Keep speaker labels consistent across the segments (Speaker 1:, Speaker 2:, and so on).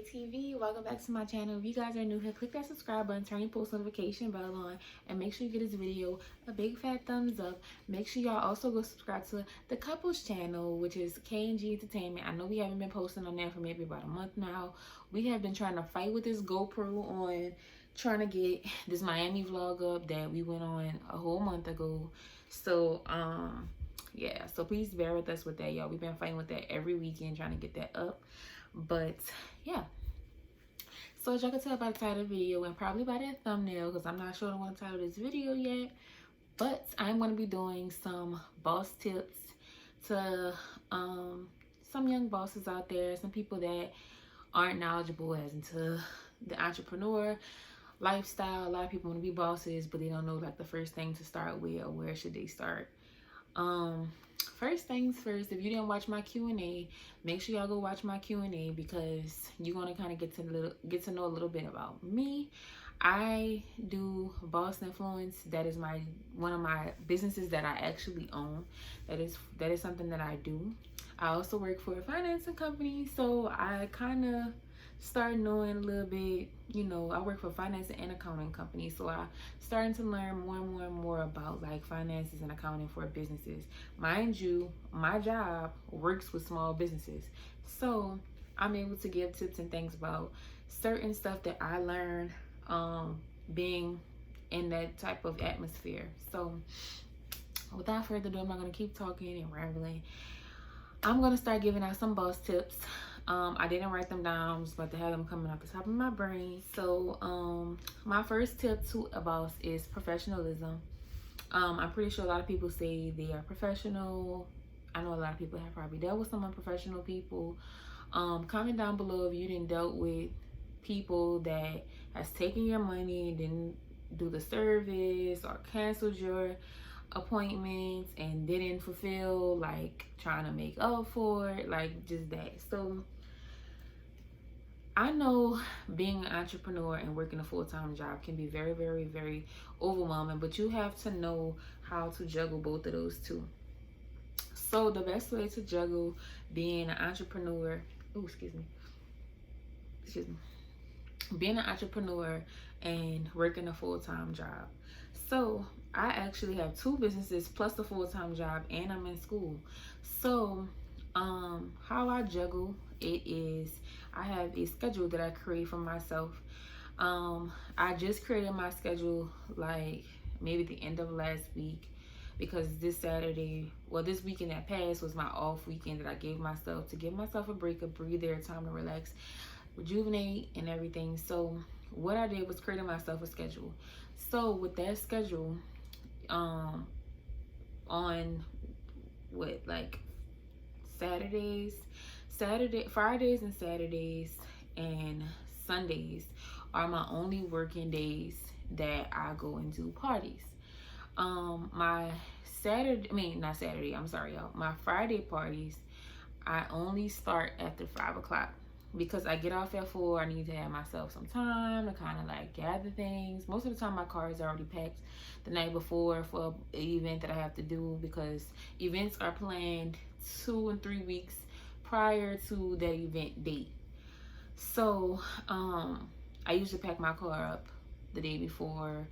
Speaker 1: TV. Welcome back to my channel. If you guys are new here, click that subscribe button, turn your post notification bell on, and make sure you give this video a big fat thumbs up. Make sure y'all also go subscribe to the couples channel, which is K&G Entertainment. I know we haven't been posting on there for maybe about a month now. We have been trying to fight with this GoPro on trying to get this Miami vlog up that we went on a whole month ago. So yeah, so please bear with us with that, y'all. We've been fighting with that every weekend trying to get that up. But yeah, so as y'all can tell by the title of the video and probably by that thumbnail, because I'm not sure I want to title this video yet, but I'm going to be doing some boss tips to some young bosses out there, some people that aren't knowledgeable as into the entrepreneur lifestyle. A lot of people want to be bosses, but they don't know like the first thing to start with or where should they start. First things first, if you didn't watch my Q&A, make sure y'all go watch my Q&A because you're going to kind of get to know a little bit about me. I do Boss Influence. That is one of my businesses that I actually own. That is something that I do. I also work for a financing company, so I kind of start knowing a little bit, you know, I work for a financing and accounting company, so I starting to learn more and more about like finances and accounting for businesses. Mind you, my job works with small businesses, so I'm able to give tips and things about certain stuff that I learned being in that type of atmosphere. So without further ado, I'm not going to keep talking and rambling. I'm going to start giving out some boss tips. I didn't write them down. I'm just about to have them coming off the top of my brain. So my first tip to a boss is professionalism. I'm pretty sure a lot of people say they are professional. I know a lot of people have probably dealt with some unprofessional people. Comment down below if you didn't dealt with people that has taken your money and didn't do the service or canceled your appointments and didn't fulfill, like trying to make up for it, like just that. So I know being an entrepreneur and working a full-time job can be very overwhelming, but you have to know how to juggle both of those two. So the best way to juggle being an entrepreneur, being an entrepreneur and working a full-time job. So I actually have two businesses plus a full-time job, and I'm in school. So how I juggle it is I have a schedule that I create for myself. I just created my schedule like maybe the end of last week, because this weekend that passed was my off weekend that I gave myself to give myself a break, a breather, time to relax, rejuvenate and everything. So what I did was creating myself a schedule. So with that schedule, on like Fridays and Saturdays and Sundays are my only working days that I go and do parties. My Friday parties, I only start after 5 o'clock because I get off at 4. I need to have myself some time to kind of like gather things. Most of the time my car is already packed the night before for an event that I have to do, because events are planned 2 and 3 weeks prior to the event date. So I usually pack my car up the day before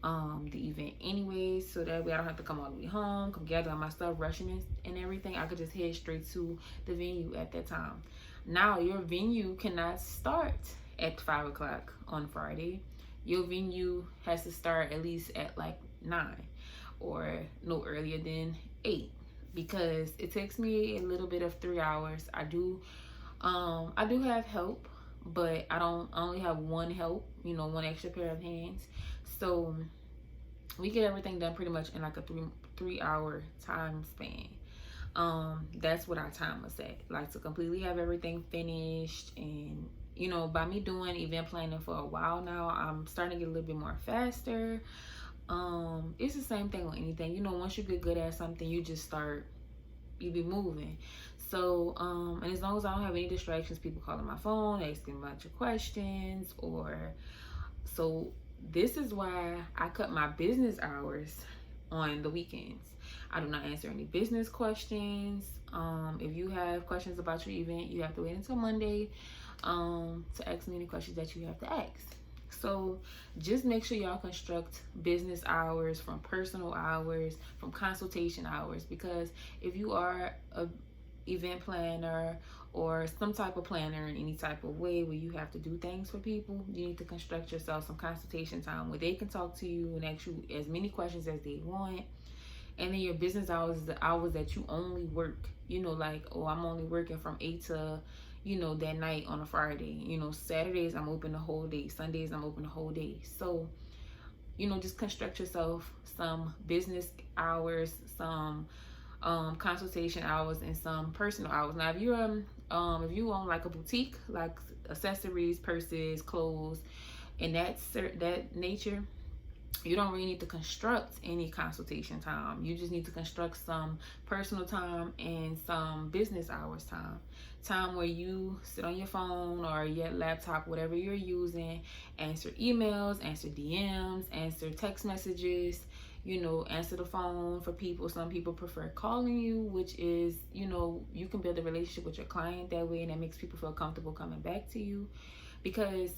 Speaker 1: the event anyway, so that way I don't have to come all the way home, come gather all my stuff, rushing and everything. I could just head straight to the venue at that time. Now your venue cannot start at 5 o'clock on Friday. Your venue has to start at least at like 9 or no earlier than 8, because it takes me a little bit of 3 hours. I do have help, but I only have one help, you know, one extra pair of hands. So we get everything done pretty much in like a 3-hour time span. That's what our time was at, like to completely have everything finished. And you know, by me doing event planning for a while now, I'm starting to get a little bit more faster. It's the same thing with anything, you know, once you get good at something, you be moving. So and as long as I don't have any distractions, people calling my phone, asking a bunch of questions, so this is why I cut my business hours on the weekends. I do not answer any business questions. If you have questions about your event, you have to wait until Monday. to ask me any questions that you have to ask. So just make sure y'all construct business hours from personal hours, from consultation hours, because if you are a event planner or some type of planner in any type of way where you have to do things for people, you need to construct yourself some consultation time where they can talk to you and ask you as many questions as they want. And then your business hours is the hours that you only work, like, oh, I'm only working from 8 to that night on a Friday. Saturdays I'm open the whole day, Sundays I'm open the whole day. So just construct yourself some business hours, some consultation hours, and some personal hours. Now if you own like a boutique, like accessories, purses, clothes, and that nature, you don't really need to construct any consultation time. You just need to construct some personal time and some business hours time where you sit on your phone or your laptop, whatever you're using, answer emails, answer DMs, answer text messages, answer the phone for people. Some people prefer calling you, which is, you can build a relationship with your client that way, and that makes people feel comfortable coming back to you. Because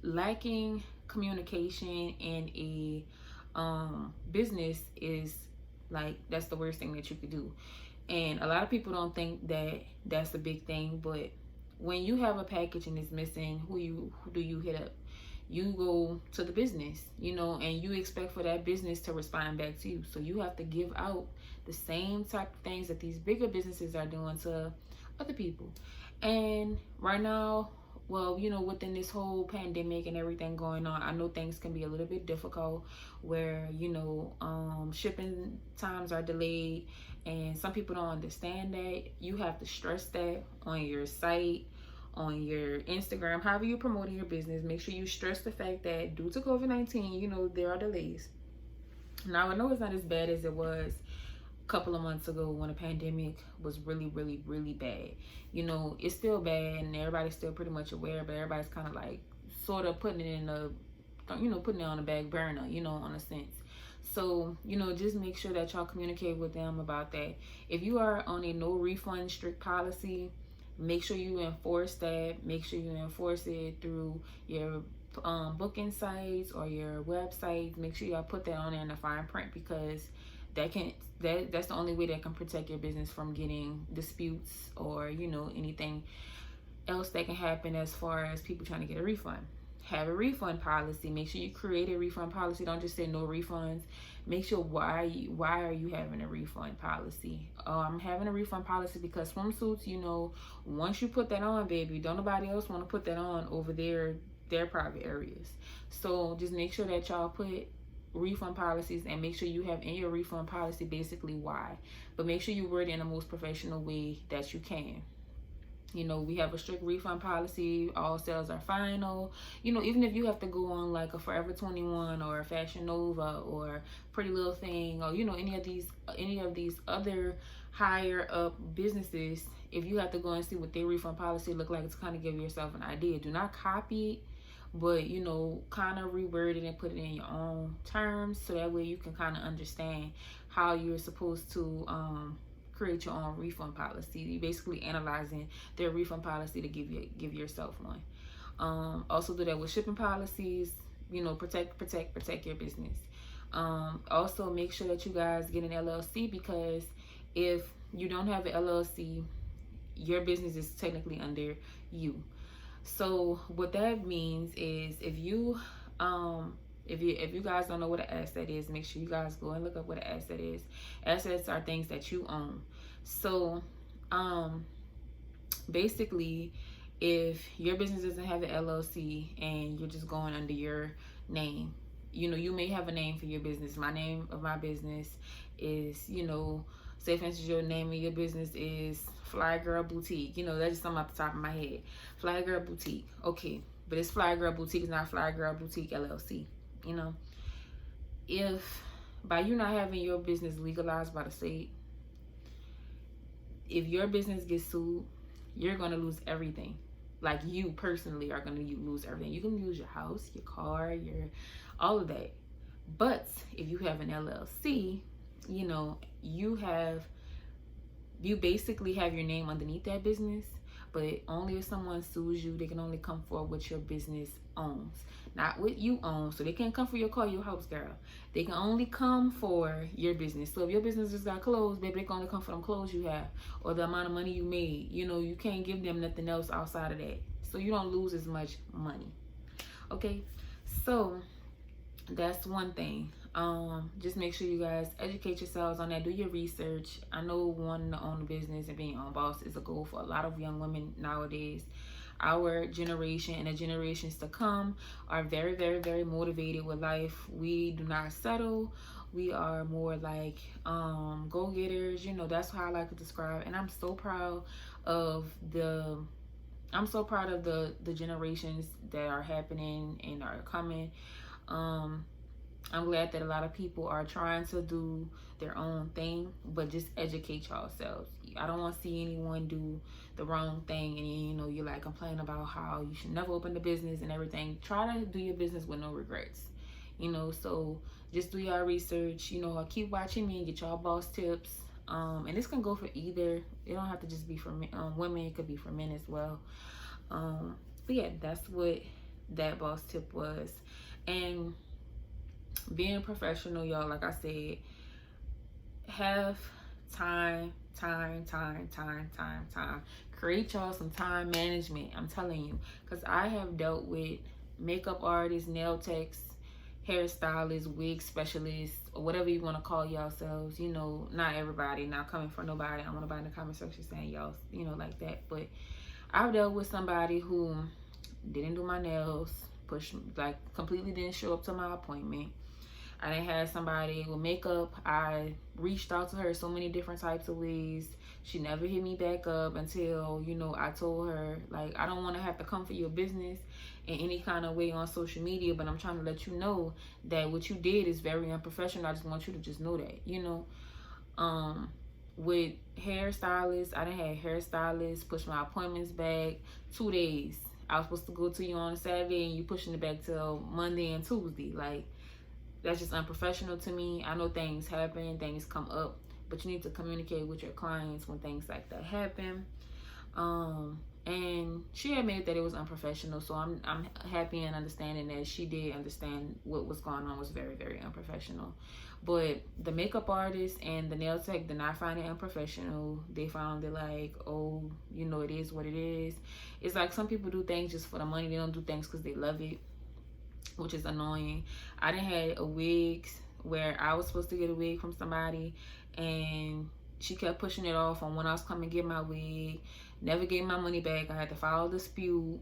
Speaker 1: lacking communication in a business is like, that's the worst thing that you could do. And a lot of people don't think that that's a big thing, but when you have a package and it's missing, who do you hit up? You go to the business, and you expect for that business to respond back to you. So you have to give out the same type of things that these bigger businesses are doing to other people. And right now, well, within this whole pandemic and everything going on, I know things can be a little bit difficult where, shipping times are delayed, and some people don't understand that. You have to stress that on your site, on your Instagram, however you're promoting your business. Make sure you stress the fact that due to COVID-19, there are delays. Now, I know it's not as bad as it was couple of months ago when the pandemic was really, really, really bad. It's still bad and everybody's still pretty much aware, but everybody's kind of like sort of putting it on the back burner, in a sense. So, just make sure that y'all communicate with them about that. If you are on a no refund strict policy, make sure you enforce that. Make sure you enforce it through your booking sites or your websites. Make sure y'all put that on there in the fine print, because that's the only way that can protect your business from getting disputes or anything else that can happen as far as people trying to get a refund. Have a refund policy. Make sure you create a refund policy. Don't just say no refunds. Make sure why are you having a refund policy. I'm having a refund policy because swimsuits, once you put that on, baby, don't nobody else want to put that on over their private areas. So just make sure that y'all put refund policies, and make sure you have in your refund policy basically why, but make sure you word it in the most professional way that you can. We have a strict refund policy. All sales are final. Even if you have to go on like a Forever 21 or a Fashion Nova or Pretty Little Thing, or any of these other higher up businesses, if you have to go and see what their refund policy look like, to kind of give yourself an idea. Do not copy it, but kind of reword it and put it in your own terms, so that way you can kind of understand how you're supposed to create your own refund policy. You're basically analyzing their refund policy to give yourself one. Also do that with shipping policies. Protect your business. Also make sure that you guys get an LLC, because if you don't have an LLC, your business is technically under you. So what that means is, if you guys don't know what an asset is, make sure you guys go and look up what an asset is. Assets are things that you own. So basically, if your business doesn't have an LLC and you're just going under your name, you may have a name for your business. My name of my business is, say for instance, your name of your business is Fly Girl Boutique. That's just something off the top of my head. Fly Girl Boutique. Okay. But it's Fly Girl Boutique. It's not Fly Girl Boutique LLC. If by you not having your business legalized by the state, if your business gets sued, you're going to lose everything. Like, you personally are going to lose everything. You can lose your house, your car, all of that. But if you have an LLC, you basically have your name underneath that business, but only if someone sues you, they can only come for what your business owns, not what you own. So they can't come for your car, your house, girl. They can only come for your business. So if your business just got closed, baby, they can only come for them clothes you have or the amount of money you made. You know, you can't give them nothing else outside of that, so you don't lose as much money. Okay, so that's one thing. Just make sure you guys educate yourselves on that. Do your research. I know wanting to own a business and being own boss is a goal for a lot of young women nowadays. Our generation and the generations to come are very, very, very motivated with life. We do not settle. We are more like go-getters. You know, that's how I like to describe. And I'm so proud of the generations that are happening and are coming. I'm glad that a lot of people are trying to do their own thing, but just educate yourselves. I don't want to see anyone do the wrong thing and, you know, you like complain about how you should never open the business and everything. Try to do your business with no regrets, you know. So just do your research, you know. Keep watching me and get y'all boss tips. And this can go for either. It don't have to just be for women. It could be for men as well. But yeah, that's what that boss tip was. And being professional, y'all, like I said, have time. Create y'all some time management. I'm telling you, because I have dealt with makeup artists, nail techs, hairstylists, wig specialists, or whatever you want to call yourselves. You know, not everybody, not coming for nobody. I want nobody in the comment section saying y'all, you know, like that. But I've dealt with somebody who didn't do my nails, completely didn't show up to my appointment. I done had somebody with makeup. I reached out to her so many different types of ways. She never hit me back up until, you know, I told her, like, I don't want to have to come for your business in any kind of way on social media, but I'm trying to let you know that what you did is very unprofessional. I just want you to just know that, you know. With hairstylists, I done had hairstylists push my appointments back 2 days. I was supposed to go to you on a Saturday and you pushing it back till Monday and Tuesday. Like, that's just unprofessional to me. I know things happen, things come up, but you need to communicate with your clients when things like that happen. And she admitted that it was unprofessional, so I'm happy and understanding that she did understand what was going on was very, very unprofessional. But the makeup artist and the nail tech did not find it unprofessional. They found it like, oh, you know, it is what it is. It's like some people do things just for the money. They don't do things because they love it, which is annoying. I done had a wig where I was supposed to get a wig from somebody, and she kept pushing it off on when I was coming to get my wig. Never gave my money back. I had to file a dispute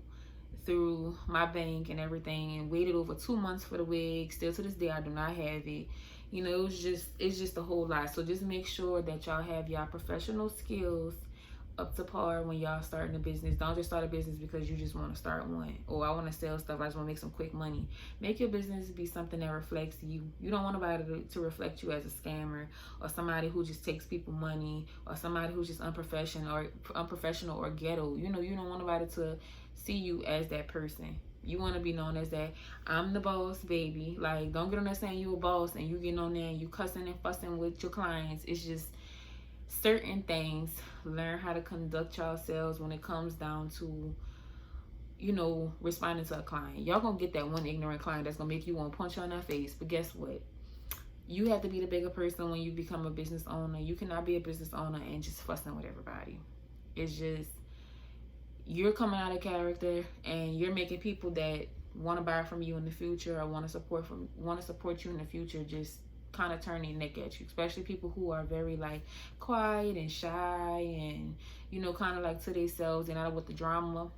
Speaker 1: through my bank and everything, and waited over 2 months for the wig. Still to this day, I do not have it. You know, it's just a whole lot. So just make sure that y'all have y'all professional skills up to par when y'all starting a business. Don't just start a business because you just want to start one, or I want to sell stuff, I just want to make some quick money. Make your business be something that reflects you. You don't want nobody to reflect you as a scammer, or somebody who just takes people money, or somebody who's just unprofessional or ghetto. You know, you don't want nobody to see you as that person. You want to be known as that, I'm the boss, baby. Like, don't get on there saying you a boss and you getting on there and you cussing and fussing with your clients. It's just certain things. Learn how to conduct yourselves when it comes down to, you know, responding to a client. Y'all gonna get that one ignorant client that's gonna make you want to punch on their face. But guess what? You have to be the bigger person when you become a business owner. You cannot be a business owner and just fussing with everybody. It's just, you're coming out of character and you're making people that want to buy from you in the future or want to support you in the future just kind of turn their neck at you, especially people who are very like quiet and shy and, you know, kind of like to themselves and out with the drama.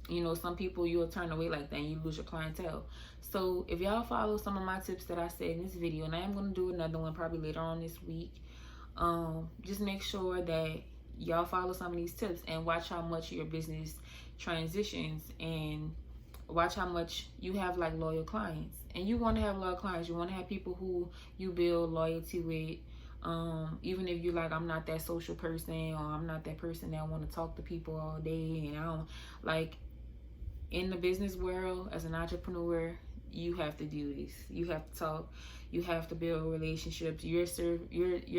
Speaker 1: You know, some people you'll turn away like that and you lose your clientele. So if y'all follow some of my tips that I said in this video, and I am going to do another one probably later on this week, just make sure that y'all follow some of these tips and watch how much your business transitions, and watch how much you have like loyal clients. And you want to have loyal clients. You want to have people who you build loyalty with. Even if you're like, I'm not that social person, or I'm not that person that want to talk to people all day, and I don't like, in the business world as an entrepreneur, you have to do this. You have to talk. You have to build relationships. You're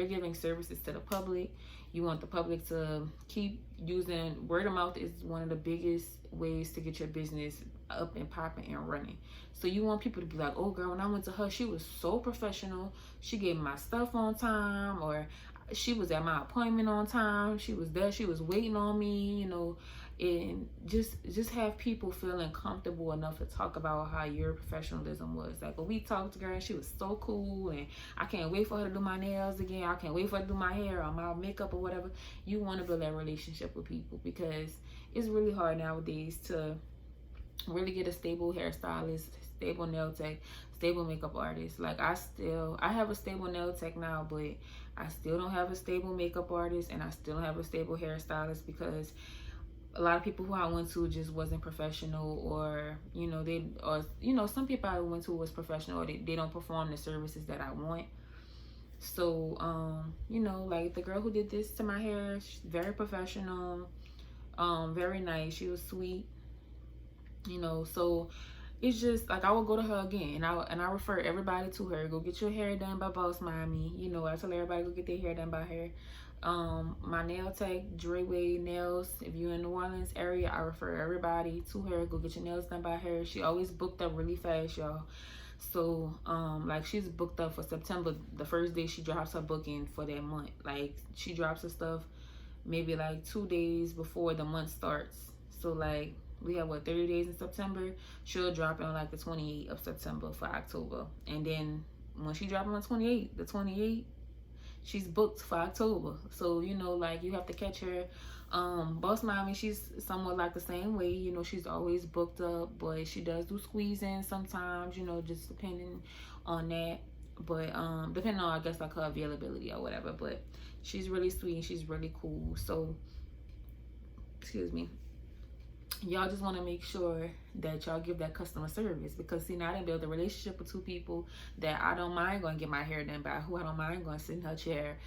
Speaker 1: giving services to the public. You want the public to keep using word of mouth is one of the biggest ways to get your business up and popping and running. So you want people to be like, oh girl, when I went to her, she was so professional. She gave me my stuff on time, or she was at my appointment on time. She was there. She was waiting on me, you know. And just have people feeling comfortable enough to talk about how your professionalism was. Like when we talked to her, she was so cool, and I can't wait for her to do my nails again. I can't wait for her to do my hair or my makeup or whatever. You want to build that relationship with people, because it's really hard nowadays to really get a stable hairstylist, stable nail tech, stable makeup artist. Like I have a stable nail tech now, but I still don't have a stable makeup artist, and I still don't have a stable hairstylist, because a lot of people who I went to just wasn't professional, or some people I went to was professional, or they don't perform the services that I want. So like the girl who did this to my hair, she's very professional, very nice. She was sweet, so it's just like I will go to her again, and I refer everybody to her. Go get your hair done by Boss Mommy. I tell everybody go get their hair done by her. My nail tech, Dreyway Nails. If you're in New Orleans area, I refer everybody to her. Go get your nails done by her. She always booked up really fast, y'all. So like she's booked up for September. The first day she drops her booking for that month. Like she drops her stuff maybe like 2 days before the month starts. So like we have 30 days in September. She'll drop on like the 28th of September for October. And then when she drops on the 28th, she's booked for October. So like you have to catch her. Boss Mommy, she's somewhat like the same way. She's always booked up, but she does do squeezing sometimes, just depending on that. But depending on, I guess, like her availability or whatever. But she's really sweet and she's really cool. So excuse me, y'all just want to make sure that y'all give that customer service, because see, now I done build a relationship with 2 people that I don't mind going to get my hair done by, who I don't mind going to sit in her chair.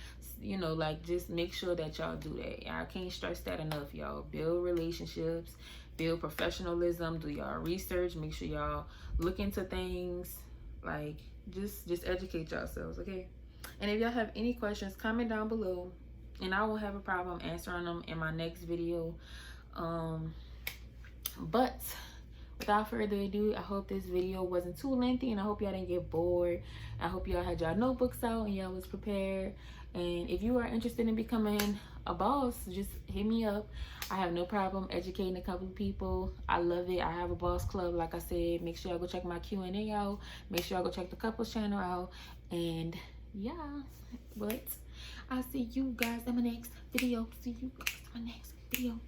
Speaker 1: Like just make sure that y'all do that. I can't stress that enough, y'all. Build relationships, build professionalism, do y'all research, make sure y'all look into things. Like just educate yourselves, okay? And if y'all have any questions, comment down below, and I won't have a problem answering them in my next video. But without further ado, I hope this video wasn't too lengthy, and I hope y'all didn't get bored. I hope y'all had y'all notebooks out and y'all was prepared. And if you are interested in becoming a boss, just hit me up. I have no problem educating a couple of people. I love it. I have a boss club, like I said. Make sure y'all go check my Q&A out. Make sure y'all go check the couples channel out. And yeah, but I'll see you guys in my next video. See you guys in my next video.